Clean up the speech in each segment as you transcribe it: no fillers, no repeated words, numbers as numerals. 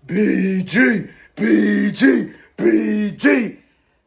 BG, BG, BG.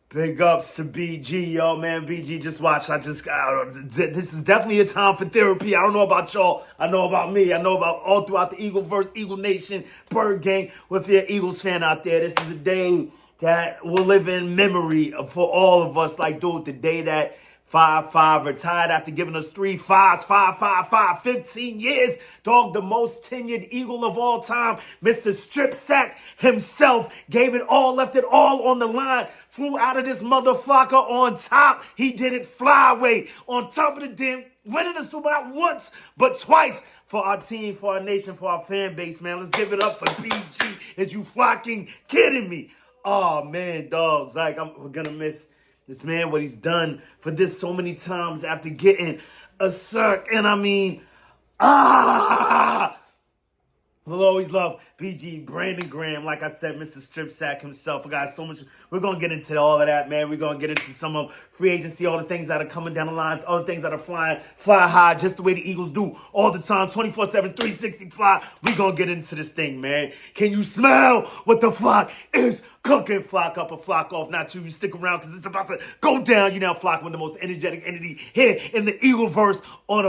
Big ups to BG, yo, man. BG, just watch. This is definitely a time for therapy. I don't know about y'all. I know about me. I know about all throughout the Eagleverse, Eagle Nation, Bird Gang. If you're an Eagles fan out there, this is a day that will live in memory for all of us. Like, dude, the day that 5-5 retired after giving us 3 5s, 5, 15 years. Dog, the most tenured Eagle of all time. Mr. Strip Sack himself gave it all, left it all on the line. Flew out of this motherfucker on top. He did it flyway. On top of the damn, winning the Super Bowl not once, but twice. For our team, for our nation, for our fan base, man. Let's give it up for BG. Is you fucking kidding me? Oh, man, dogs. Like, we're gonna miss this man, what he's done for this so many times after getting a sack. And I mean, we'll always love BG, Brandon Graham, like I said, Mr. Strip Sack himself. We got so much. We're going to get into all of that, man. We're going to get into some of free agency, all the things that are coming down the line, all the things that are fly high, just the way the Eagles do all the time, 24/7, 365. We're going to get into this thing, man. Can you smell what the flock is cooking? Flock up or flock off. Not you. You stick around because it's about to go down. You now flock with the most energetic entity here in the Eagleverse on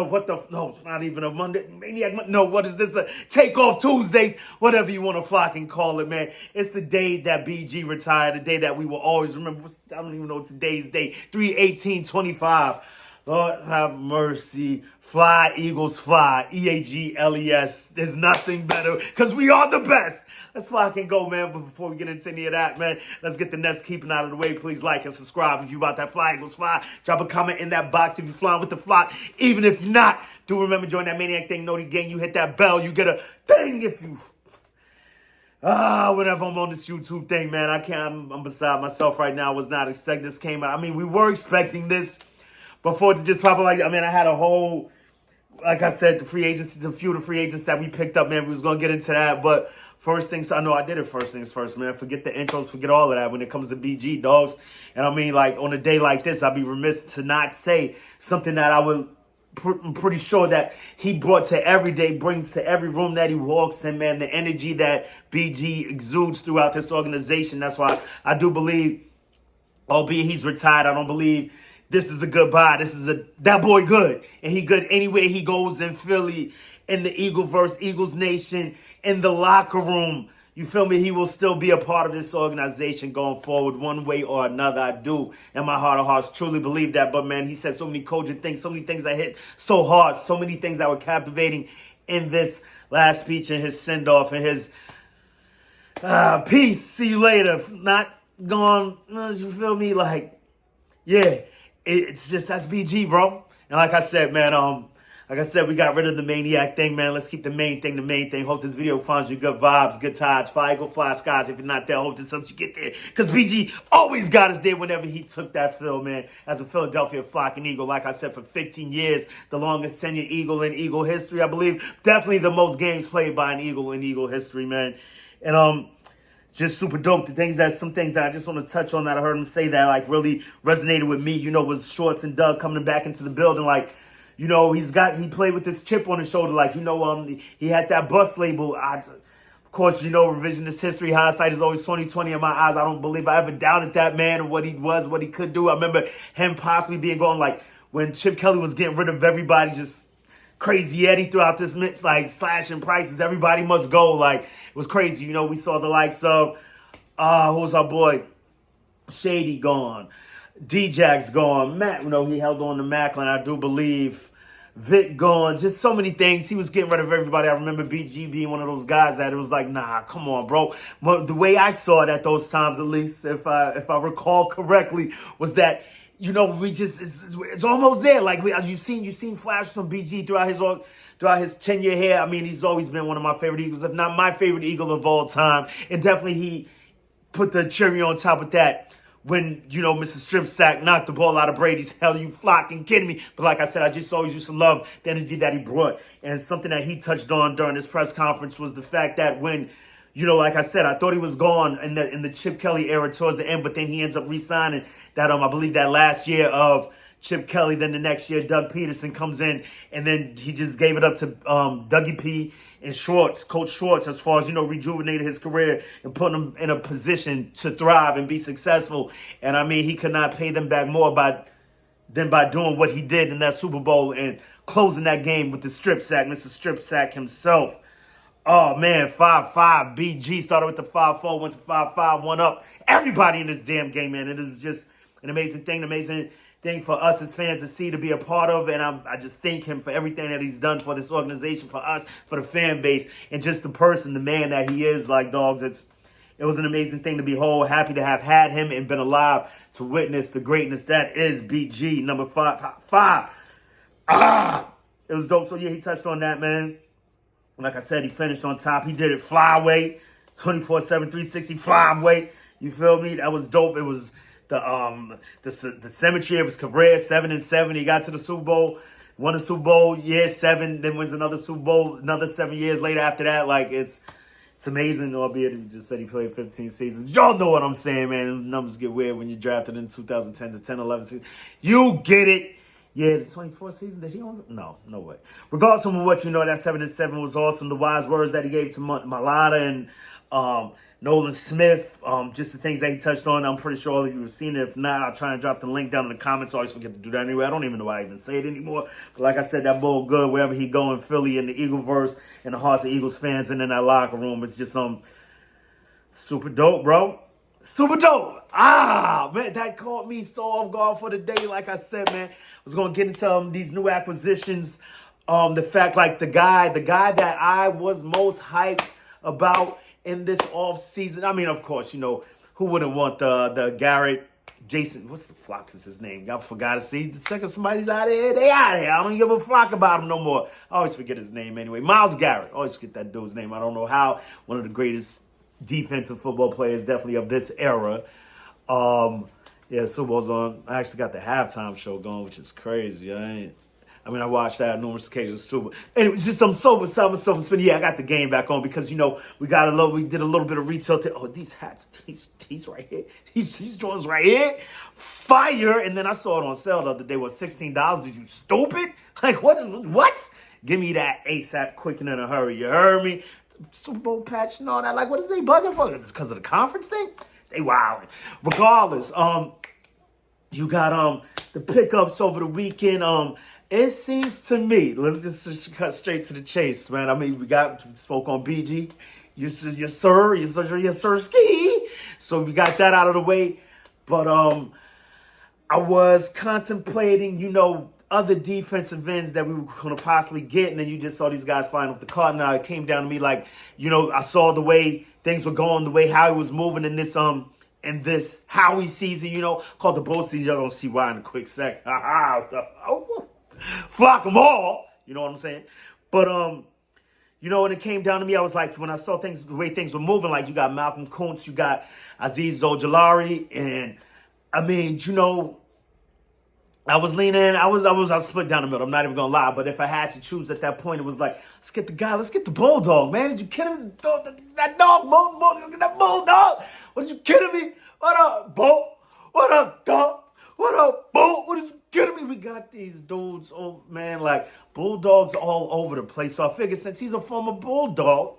not even a Monday. Maniac. No, what is this? A Takeoff Tuesdays, whatever you want to flock and call it, man. It's the day that BG retired, the day that we will always remember. I don't even know today's date. 3/18/25. Lord have mercy. Fly, Eagles, fly. EAGLES. There's nothing better because we are the best. Let's flock and go, man. But before we get into any of that, man, let's get the Nets keeping out of the way. Please like and subscribe if you about that Fly, Eagles, fly. Drop a comment in that box if you're flying with the flock. Even if you're not, do remember, join that Maniac Thing Naughty Gang. You hit that bell, you get a thing if you... whenever I'm on this YouTube thing, man, I'm beside myself right now. I was not expecting this came out. I mean, we were expecting this before to just pop up. I had a whole, like I said, the free agencies, a few of the free agents that we picked up, man. We was going to get into that, but first things, I know I did it first things first, man. Forget the intros, forget all of that when it comes to BG, dogs. And I mean, like, on a day like this, I'd be remiss to not say something that I'm pretty sure that he brought to every day, brings to every room that he walks in, man. The energy that BG exudes throughout this organization. That's why I do believe, albeit he's retired, I don't believe this is a goodbye. That boy good. And he good anywhere he goes in Philly, in the Eagleverse, Eagles Nation, in the locker room. You feel me? He will still be a part of this organization going forward one way or another. I do, in my heart of hearts, truly believe that. But, man, he said so many cogent things, so many things that hit so hard, so many things that were captivating in this last speech and his send-off and his peace, see you later. Not gone, you feel me? Like, yeah, it's just, that's BG, bro. And like I said, man, we got rid of the Maniac Thing, man. Let's keep the main thing the main thing. Hope this video finds you good vibes, good tides. Fly, go fly skies. If you're not there, hope this helps you get there. Because BG always got us there whenever he took that field, man. As a Philadelphia Flock and Eagle, like I said, for 15 years, the longest tenured Eagle in Eagle history, I believe. Definitely the most games played by an Eagle in Eagle history, man. And just super dope. Some things that I just want to touch on that I heard him say that like really resonated with me, was Shorts and Doug coming back into the building, like, he played with this chip on his shoulder, like, he had that bus label. Of course, revisionist history, hindsight is always 20/20 in my eyes. I don't believe I ever doubted that man and what he was, what he could do. I remember him possibly being gone, like, when Chip Kelly was getting rid of everybody, just crazy Eddie throughout this mix, like, slashing prices. Everybody must go. Like, it was crazy. We saw the likes of, who's our boy? Shady gone. D-Jack's gone. Matt, he held on to Macklin, I do believe. Vic gone, just so many things. He was getting rid of everybody. I remember BG being one of those guys that it was like, nah, come on, bro. But the way I saw it at those times, at least, if I recall correctly, was that, it's almost there. Like, you've seen flashes from BG throughout his tenure here. I mean, he's always been one of my favorite Eagles, if not my favorite Eagle of all time. And definitely he put the cherry on top of that when, Mr. Strip Sack knocked the ball out of Brady's. Hell, you flocking kidding me? But like I said, I just always used to love the energy that he brought. And something that he touched on during this press conference was the fact that when, like I said, I thought he was gone in the Chip Kelly era towards the end, but then he ends up re-signing that, I believe that last year of Chip Kelly. Then the next year, Doug Peterson comes in, and then he just gave it up to Dougie P. and Schwartz, Coach Schwartz, as far as, rejuvenated his career and putting him in a position to thrive and be successful. And I mean, he could not pay them back more than by doing what he did in that Super Bowl and closing that game with the strip sack, Mr. Strip Sack himself. Oh, man, 5-5. BG started with the 5-4, went to 5-5, 1 up. Everybody in this damn game, man. It is just an amazing thing for us as fans to see, to be a part of. And I just thank him for everything that he's done for this organization, for us, for the fan base, and just the person, the man that he is. Like, dogs, it was an amazing thing to behold. Happy to have had him and been alive to witness the greatness that is BG, number 5. It was dope. So, yeah, he touched on that, man. Like I said, he finished on top. He did it flyweight, 24/7, 365 weight. You feel me? That was dope. It was the symmetry of his career, 7-7. He got to the Super Bowl, won the Super Bowl, year 7, then wins another Super Bowl, another 7 years later after that. Like, it's amazing, albeit he just said he played 15 seasons. Y'all know what I'm saying, man. The numbers get weird when you're drafted in 2010 to 10, 11 seasons. You get it. Yeah, the 24th season, did he own? No way. Regardless of what you know, that 7-7 was awesome. The wise words that he gave to Malata and Nolan Smith, just the things that he touched on. I'm pretty sure all of you have seen it. If not, I'll try and drop the link down in the comments. I always forget to do that anyway. I don't even know why I even say it anymore. But like I said, that bull good wherever he go in Philly, in the Eagleverse, in the hearts of Eagles fans, and in that locker room. It's just super dope, bro. Super dope. Man, that caught me so off guard for the day. Like I said, man, I was going to get into these new acquisitions. The fact, like, the guy that I was most hyped about in this offseason. I mean, of course, who wouldn't want the Garrett, Jason, what's the flock is his name? Y'all forgot to see. The second somebody's out of here, they out of here. I don't give a flock about him no more. I always forget his name anyway. Myles Garrett. I always forget that dude's name. I don't know how. One of the greatest defensive football players, definitely of this era. Yeah, Super Bowl's on. I actually got the halftime show going, which is crazy. I watched that on numerous occasions. Super. And it was just some spin. Yeah, I got the game back on because we did a little bit of retail. These hats, these right here, these drawers right here, fire. And then I saw it on sale the other day. Was $16? Did you stupid? Like what? Give me that ASAP, quick and in a hurry. You heard me? Super Bowl patch and all that. Like, what is they bugging for? It's because of the conference thing? They wilding. Regardless, you got the pickups over the weekend. It seems to me, let's just cut straight to the chase, man. I mean, we spoke on BG, yes sir, ski. So we got that out of the way. But I was contemplating, other defensive ends that we were going to possibly get, and then you just saw these guys flying off the cart. Now it came down to me like, I saw the way things were going, the way Howie was moving in this Howie season, called the Bull season. Y'all gonna see why in a quick sec. Flock them all, you know what I'm saying? But when it came down to me, I was like, when I saw the way things were moving, like you got Malcolm Kuntz, you got Azeez Ojulari, and I mean, I was leaning. I was split down the middle. I'm not even gonna lie. But if I had to choose at that point, it was like, let's get the bulldog, man. Did you kidding me? That dog, that bulldog. Was you kidding me? What up, Bo? What up, dog? What up, Bo? What is you kidding me? We got these dudes, man, like bulldogs all over the place. So I figured since he's a former bulldog,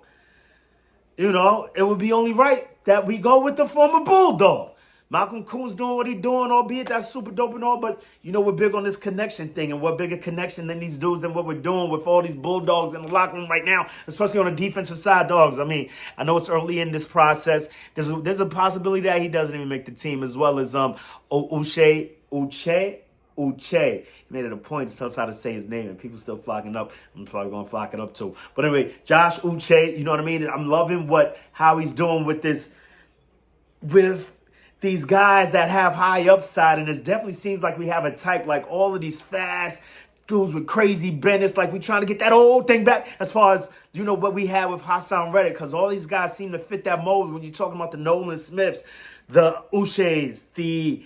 it would be only right that we go with the former bulldog. Malcolm Kuhn's doing what he's doing, albeit that's super dope and all, but, we're big on this connection thing, and what bigger connection than these dudes than what we're doing with all these bulldogs in the locker room right now, especially on the defensive side, dogs. I mean, I know it's early in this process. There's a possibility that he doesn't even make the team, as well as Uche. He made it a point to tell us how to say his name, and people still flocking up. I'm probably going to flock it up too. But anyway, Josh Uche, you know what I mean? I'm loving how he's doing with these guys that have high upside, and it definitely seems like we have a type, like all of these fast dudes with crazy bend. It's like we trying to get that old thing back as far as, what we had with Hassan Reddick, because all these guys seem to fit that mold when you're talking about the Nolan Smiths, the Uches, the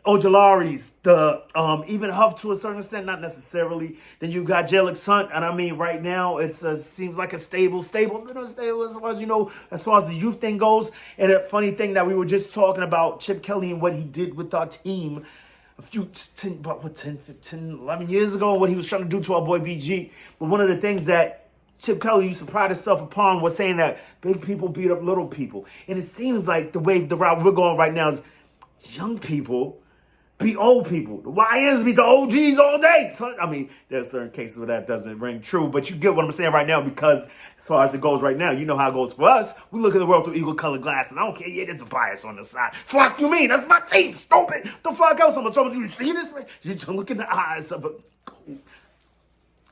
Ojularis, the even Huff to a certain extent, not necessarily. Then you got Jalen Hunt, and I mean, right now it seems like a stable, stable as far as as far as the youth thing goes. And a funny thing that we were just talking about Chip Kelly and what he did with our team a few, 10, about what, 10, 15, 11 years ago, what he was trying to do to our boy BG. But one of the things that Chip Kelly used to pride himself upon was saying that big people beat up little people. And it seems like the route we're going right now is young people beat old people. The YNs beat the OGs all day. So, I mean, there's certain cases where that doesn't ring true, but you get what I'm saying right now, because as far as it goes right now, you know how it goes for us. We look at the world through eagle-colored glass, and I don't care, yeah, there's a bias on the side. Fuck you mean? That's my team, stupid. The fuck else? I'm gonna you see this? You just look in the eyes of a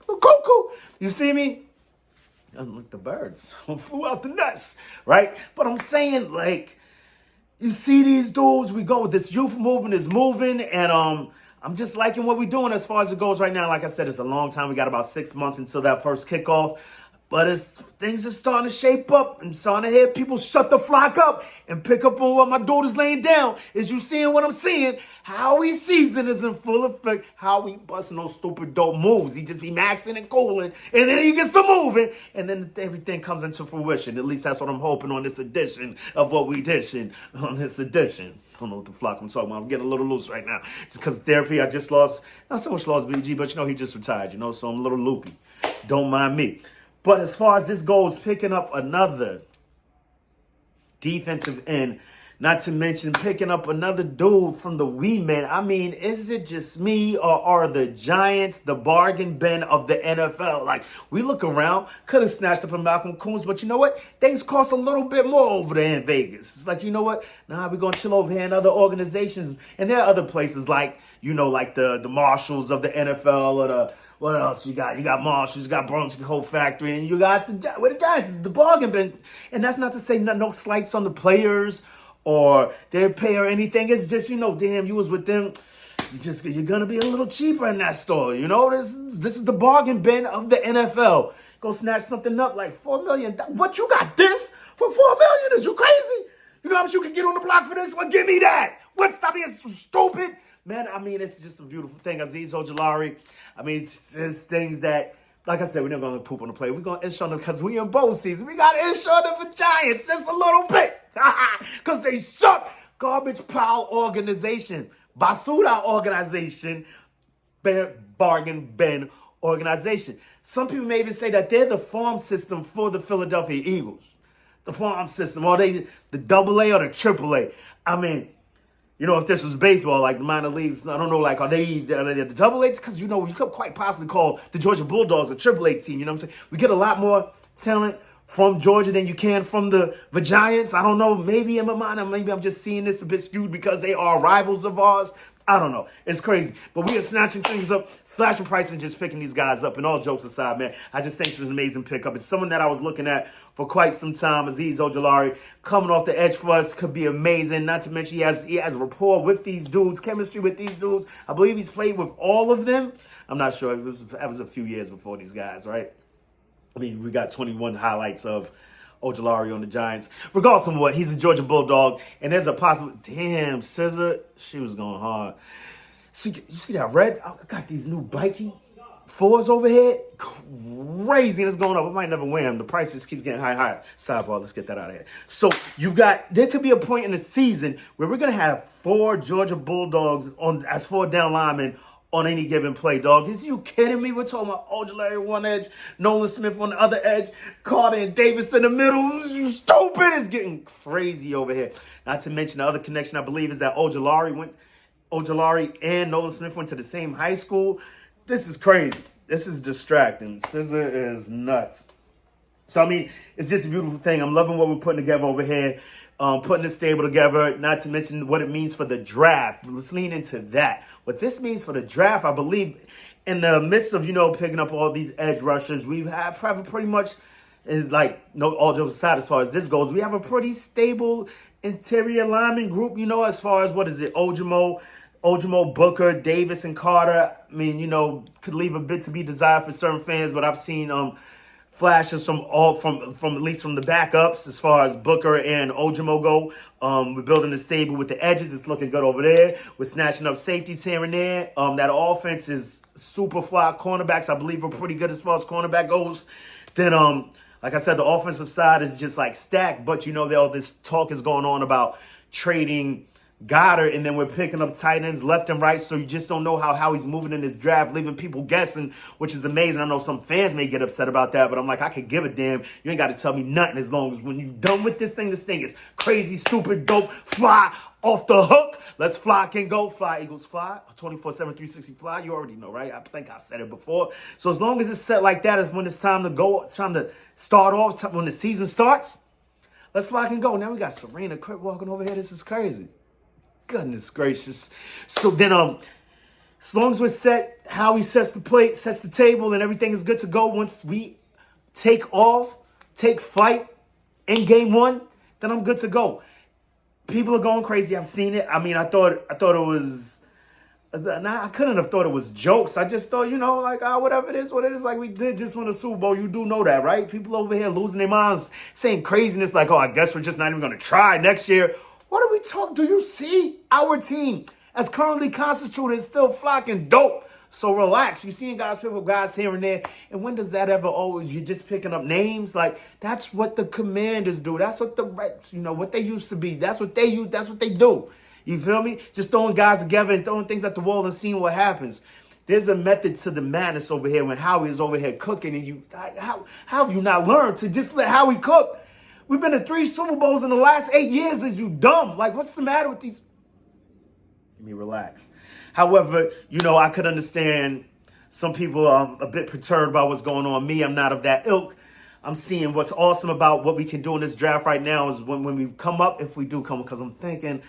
cuckoo. You see me? And look, the birds flew out the nest, right? But I'm saying, like, you see these dudes, we go with this youth movement is moving, and I'm just liking what we're doing as far as it goes right now. Like I said, it's a long time. We got about 6 months until that first kickoff. But things are starting to shape up and starting to hear people shut the flock up and pick up on what my dude is laying down. Is you seeing what I'm seeing? Howie season is in full effect. Howie busting those stupid dope moves. He just be maxing and cooling, and then he gets to moving, and then everything comes into fruition. At least that's what I'm hoping on this edition of what we dishing on this edition. I don't know what the flock I'm talking about. I'm getting a little loose right now. It's because therapy, I just lost, not so much lost BG, but he just retired, so I'm a little loopy. Don't mind me. But as far as this goes, picking up another defensive end, not to mention picking up another dude from the Wee Men. I mean, is it just me, or are the Giants the bargain bin of the NFL? Like, we look around, could have snatched up a Malcolm Coons, but you know what? Things cost a little bit more over there in Vegas. It's like, you know what? Nah, we're going to chill over here in other organizations. And there are other places like, like the Marshalls of the NFL, or the, what else you got? You got Marshalls, you got Brunswick Coat Factory, and you got where the Giants is the bargain bin. And that's not to say no slights on the players or their pay or anything. It's just, damn, you was with them. You're gonna be a little cheaper in that store. This is the bargain bin of the NFL. Go snatch something up like $4 million. What, you got this for $4 million? Is you crazy? You know how much you can get on the block for this? Well, give me that. What? Stop being so stupid. Man, I mean, it's just a beautiful thing. Azeez Ojulari. I mean, it's things that, like I said, we're not going to poop on the plate. We're going to ish on them because we in bowl season. We got to ish on them for Giants just a little bit. Because they suck. Garbage pile organization. Basura organization. Bargain bin organization. Some people may even say that they're the farm system for the Philadelphia Eagles. The farm system. Or the AA or the AAA. I mean, if this was baseball, like the minor leagues, I don't know, like, are they the double A's? Because, you could quite possibly call the Georgia Bulldogs a triple A team, you know what I'm saying? We get a lot more talent from Georgia than you can from the Giants. I don't know, maybe in my mind, maybe I'm just seeing this a bit skewed because they are rivals of ours. I don't know. It's crazy. But we are snatching things up, slashing prices, and just picking these guys up. And all jokes aside, man, I just think it's an amazing pickup. It's someone that I was looking at for quite some time. Azeez Ojulari coming off the edge for us could be amazing. Not to mention he has rapport with these dudes, chemistry with these dudes. I believe he's played with all of them. I'm not sure. That was a few years before these guys, right? I mean, we got 21 highlights of Ojulari on the Giants. Regardless of what, he's a Georgia Bulldog, and there's a possible. Damn, Scissor, she was going hard. See, you see that red? I got these new Bikey 4s over here. Crazy, and it's going up. I might never wear them. The price just keeps getting higher. Sidebar, let's get that out of here. So there could be a point in the season where we're gonna have 4 Georgia Bulldogs as 4 down linemen on any given play, dog. Is you kidding me? We're talking about Ojulari one edge, Nolan Smith on the other edge, Carter and Davis in the middle. You stupid. It's getting crazy over here. Not to mention the other connection, I believe, is that Ojulari and Nolan Smith went to the same high school. This is crazy. This is distracting. Scissor is nuts. So, I mean, it's just a beautiful thing. I'm loving what we're putting together over here. Putting this stable together, not to mention what it means for the draft. Let's lean into that. What this means for the draft, I believe, in the midst of, picking up all these edge rushers, we have pretty much, all jokes aside, as far as this goes, we have a pretty stable interior lineman group, as far as, Ojimo, Booker, Davis, and Carter. I mean, could leave a bit to be desired for certain fans, but I've seen flashes from at least from the backups as far as Booker and Ojimo go. We're building a stable with the edges. It's looking good over there. We're snatching up safeties here and there. That offense is super fly. Cornerbacks, I believe, are pretty good as far as cornerback goes. Then, like I said, the offensive side is just like stacked. But, all this talk is going on about trading Goddard, and then we're picking up tight ends left and right, so you just don't know how he's moving in this draft, leaving people guessing, which is amazing. I know some fans may get upset about that, but I'm like, I could give a damn. You ain't got to tell me nothing as long as when you're done with this thing is crazy, stupid, dope, fly, off the hook. Let's fly, can go. Fly, Eagles, fly. 24/7, 360 fly. You already know, right? I think I've said it before. So as long as it's set like that is when it's time to go, it's time to start off, when the season starts. Let's fly, can go. Now we got Serena Kirk walking over here. This is crazy. Goodness gracious. So then as long as we're set, how he sets the plate, sets the table, and everything is good to go, once we take flight in game one, then I'm good to go. People are going crazy. I've seen it. I mean, I thought it was, I couldn't have thought it was jokes. I just thought, like, whatever it is, what it is, like we did just win a Super Bowl. You do know that, right? People over here losing their minds, saying craziness like, I guess we're just not even going to try next year. What are we talking? Do you see our team as currently constituted still flocking dope? So relax. You're seeing guys pick up guys here and there. And when does that ever always, you're just picking up names? Like, that's what the Commanders do. That's what the Reds, what they used to be. That's what they use. That's what they do. You feel me? Just throwing guys together and throwing things at the wall and seeing what happens. There's a method to the madness over here when Howie is over here cooking. And how have you not learned to just let Howie cook? We've been to 3 Super Bowls in the last 8 years. Is you dumb? Like, what's the matter with these? Let me relax. However, I could understand some people are a bit perturbed by what's going on. Me, I'm not of that ilk. I'm seeing what's awesome about what we can do in this draft right now is when we come up, if we do come, because I'm thinking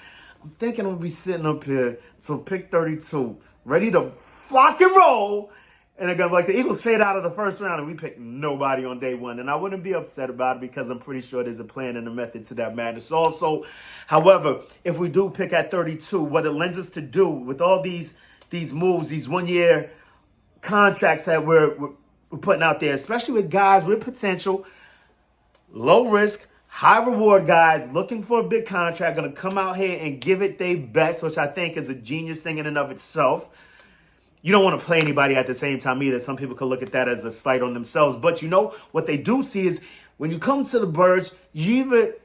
we'll be sitting up here till pick 32, ready to flock and roll. And they're going to be like, the Eagles fade out of the first round and we pick nobody on day one. And I wouldn't be upset about it because I'm pretty sure there's a plan and a method to that madness also. However, if we do pick at 32, what it lends us to do with all these moves, these one-year contracts that we're putting out there, especially with guys with potential, low risk, high reward guys looking for a big contract, going to come out here and give it their best, which I think is a genius thing in and of itself. You don't want to play anybody at the same time either. Some people could look at that as a slight on themselves. But what they do see is when you come to the Birds, we're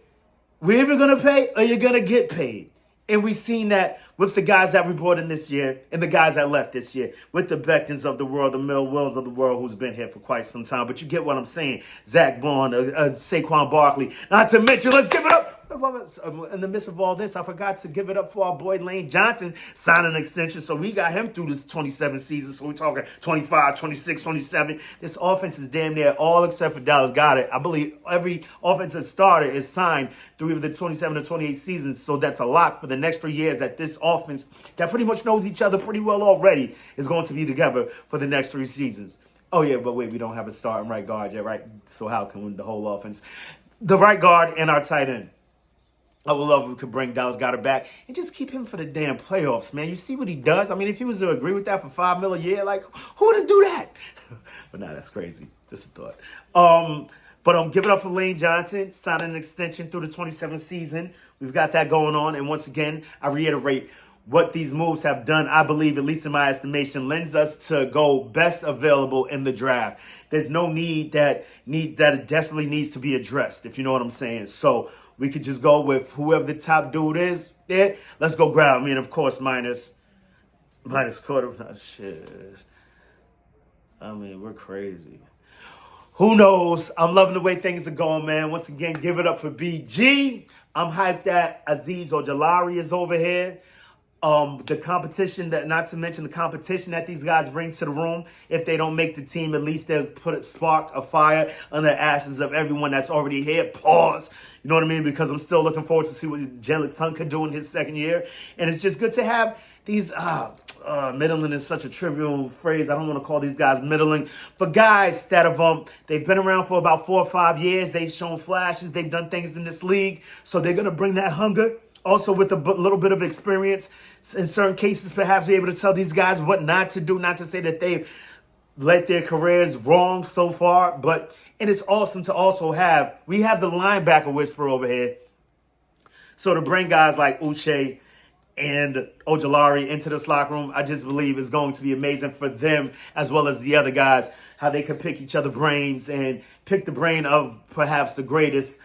either going to pay or you're going to get paid. And we've seen that with the guys that we brought in this year and the guys that left this year, with the Becktons of the world, the Mill Wills of the world, who's been here for quite some time. But you get what I'm saying. Zach Bond, Saquon Barkley. Not to mention, let's give it up. In the midst of all this, I forgot to give it up for our boy Lane Johnson signing an extension. So we got him through this 27 season. So we're talking 25, 26, 27. This offense is damn near all except for Dallas Goedert. I believe every offensive starter is signed through either the 27 or 28 seasons. So that's a lock for the next 3 years that this offense that pretty much knows each other pretty well already is going to be together for the next 3 seasons. Oh, yeah, but wait, we don't have a starting right guard yet, right? So how can we win the whole offense? The right guard and our tight end. I would love if we could bring Dallas Goedert back and just keep him for the damn playoffs, man. You see what he does? I mean, if he was to agree with that for $5 million a year, like, who would do that? But nah, that's crazy. Just a thought. But give it up for Lane Johnson, signing an extension through the 27th season. We've got that going on. And once again, I reiterate, what these moves have done, I believe, at least in my estimation, lends us to go best available in the draft. There's no need that desperately needs to be addressed, if you know what I'm saying. So we could just go with whoever the top dude is there. Let's go grab. I mean, of course, minus quarter. Shit. I mean, we're crazy. Who knows? I'm loving the way things are going, man. Once again, give it up for BG. I'm hyped that Azeez Ojulari is over here. The competition not to mention the competition that these guys bring to the room. If they don't make the team, at least they'll spark a fire under the asses of everyone that's already here. Pause. You know what I mean? Because I'm still looking forward to see what Jalen Hunt could do in his second year. And it's just good to have these, middling is such a trivial phrase. I don't want to call these guys middling. But guys that have, they've been around for about 4 or 5 years. They've shown flashes. They've done things in this league. So they're going to bring that hunger. Also with a little bit of experience, in certain cases, perhaps be able to tell these guys what not to do, not to say that they've let their careers wrong so far. And it's awesome to also we have the linebacker whisper over here. So to bring guys like Uche and Ojulari into this locker room, I just believe is going to be amazing for them as well as the other guys, how they can pick each other's brains and pick the brain of perhaps the greatest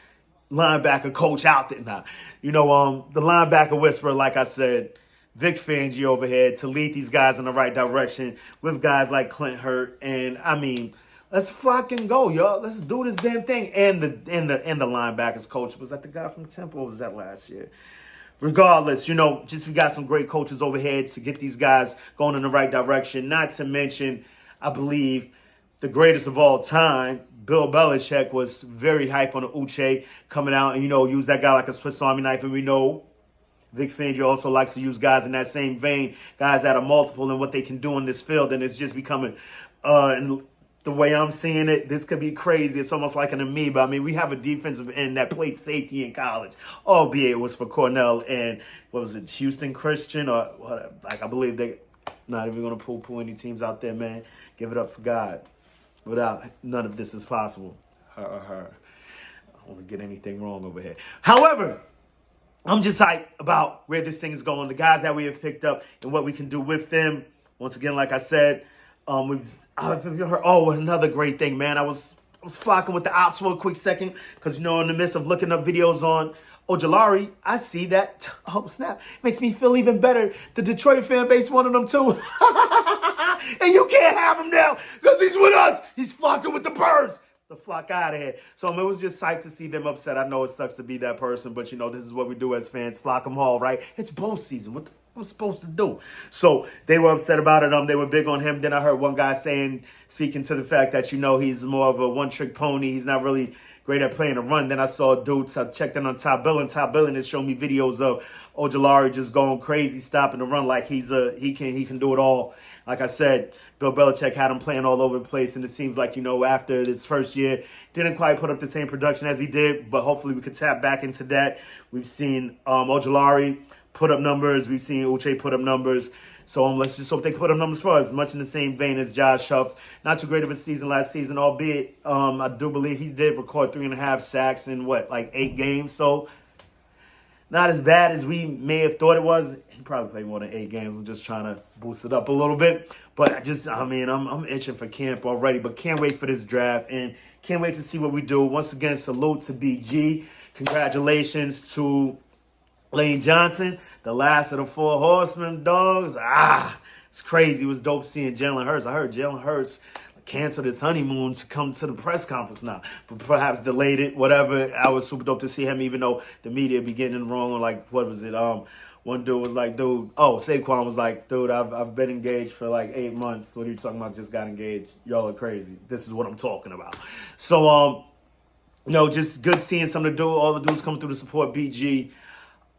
linebacker coach out there now. You know, the linebacker whisperer, like I said, Vic Fangio over here to lead these guys in the right direction with guys like Clint Hurt. And I mean, let's fucking go, y'all. Let's do this damn thing. And the linebackers coach, was that the guy from Temple? Or was that last year? Regardless, you know, just we got some great coaches overhead to get these guys going in the right direction. Not to mention, I believe, the greatest of all time, Bill Belichick, was very hype on the Uche coming out and, you know, use that guy like a Swiss Army knife. And we know Vic Fangio also likes to use guys in that same vein, guys that are multiple in what they can do in this field. And it's just becoming, and the way I'm seeing it, this could be crazy. It's almost like an amoeba. I mean, we have a defensive end that played safety in college, albeit it was for Cornell and, what was it, Houston Christian or whatever. Like, I believe they're not even going to poo-poo any teams out there, man. Give it up for God. Without none of this is possible. Her. I don't want to get anything wrong over here. However, I'm just hyped about where this thing is going, the guys that we have picked up and what we can do with them. Once again, like I said, I've heard, another great thing, man. I was flocking with the ops for a quick second because, you know, in the midst of looking up videos on Ojulari, I see that, oh snap, makes me feel even better. The Detroit fan base wanted him too. And you can't have him now because he's with us. He's flocking with the birds. The flock out of here. So it was just psyched to see them upset. I know it sucks to be that person, but, you know, this is what we do as fans. Flock them all, right? It's bowl season. What the I'm supposed to do? So they were upset about it. They were big on him. Then I heard one guy speaking to the fact that, you know, he's more of a one-trick pony. He's not really great at playing a run. Then I saw dudes. I checked in on Top Billing. Top Billing has shown me videos of Ojulari just going crazy, stopping the run like he can do it all. Like I said, Bill Belichick had him playing all over the place, and it seems like, you know, after this first year, didn't quite put up the same production as he did, but hopefully we could tap back into that. We've seen Ojulari put up numbers. We've seen Uche put up numbers. So let's just hope they put up numbers for us, much in the same vein as Josh Huff. Not too great of a season last season, albeit I do believe he did record 3.5 sacks in, 8 games. So not as bad as we may have thought it was. He probably played more than 8 games. I'm just trying to boost it up a little bit. But I'm itching for camp already. But can't wait for this draft and can't wait to see what we do. Once again, salute to BG. Congratulations to Lane Johnson, the last of the 4 horsemen, dogs. It's crazy. It was dope seeing Jalen Hurts. I heard Jalen Hurts canceled his honeymoon to come to the press conference now, but perhaps delayed it, whatever. I was super dope to see him, even though the media be getting it wrong. What was it? One dude was like, Saquon was like, dude, I've been engaged for 8 months. What are you talking about? Just got engaged. Y'all are crazy. This is what I'm talking about. So, just good seeing all the dudes coming through to support BG.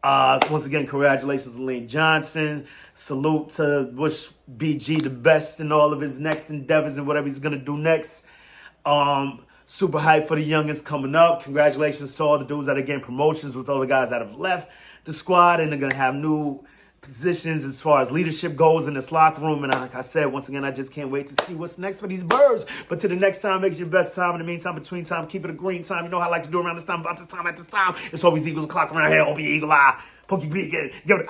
Once again, congratulations to Lane Johnson. Salute to wish BG the best in all of his next endeavors and whatever he's going to do next. Super hype for the youngins coming up. Congratulations to all the dudes that are getting promotions with all the guys that have left the squad and they're going to have new positions as far as leadership goes in this locker room. And like I said, once again, I just can't wait to see what's next for these birds. But to the next time, make it your best time. In the meantime, between time, keep it a green time. You know how I like to do around this time, about this time, at this time. It's always Eagles o'clock around here. Open your eagle eye. Poke your beak, give it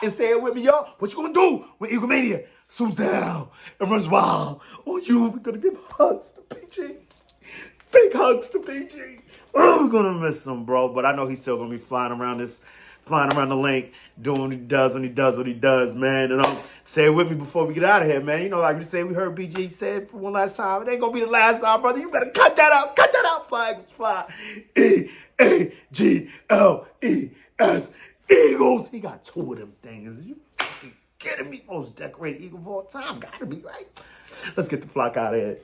and say it with me, y'all. What you gonna do when Eagle Mania swoops down and runs wild on you? We're gonna give hugs to PG. Big hugs to PG. Oh, we're gonna miss him, bro. But I know he's still gonna be flying around the lake, doing what he does when he does what he does, man. And say it with me before we get out of here, man. You know, like we say, we heard BG say it for one last time. It ain't gonna be the last time, brother. You better cut that out. Cut that out. Flags fly. EAGLES. Eagles. He got 2 of them things. You fucking kidding me? Most decorated Eagle of all time. Gotta be, right? Let's get the flock out of here.